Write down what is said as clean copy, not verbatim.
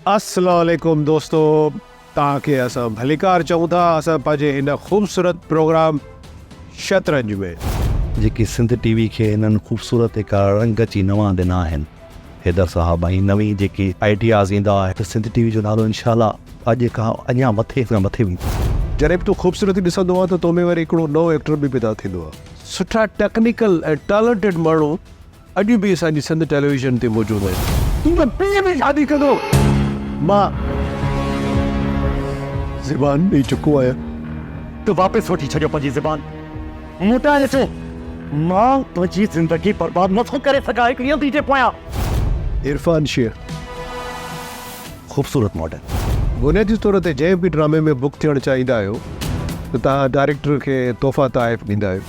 अस्सलाम वालेकुम दोस्तों, तव्हांखे असां भलीकार चऊं था। असां पंहिंजे हिन ख़ूबसूरत प्रोग्राम शतरंज में जेकी सिंध टीवी खे हिननि ख़ूबसूरत हिकु रंग अची नवां ॾिना आहिनि हैदर साहब, ऐं नवीं जेकी आइडियाज़ ईंदा त सिंध टीवी जो नालो इनशाला अॼु खां अञा मथे वेंदो। जॾहिं बि तूं ख़ूबसूरती ॾिसंदो आहे त तो में वरी हिकिड़ो नओं एक्टर बि पैदा थींदो आहे। सुठा टेक्निकल ऐं टैलेंटेड माण्हू अॼु बि असांजी सिंध टेलीविज़न ते मौजूदु आहिनि। तूं त पीउ में शादी कंदो, मां ज़बान ॾेई चुको आहियां। तूं वापसि वठी छॾियो पंहिंजी ज़बान, मोटाए अचो। मां तुंहिंजी ज़िंदगी बर्बाद नथो करे सघां हिकिड़ी हंधि जे पोयां। इरफान शेर ख़ूबसूरत मॉडल। बुनियादी तौर ते जंहिं बि ड्रामे में बुक थियणु चाहींदा आहियो त तव्हां डायरेक्टर खे तोहफ़ा ताइफ़ ॾींदा आहियो।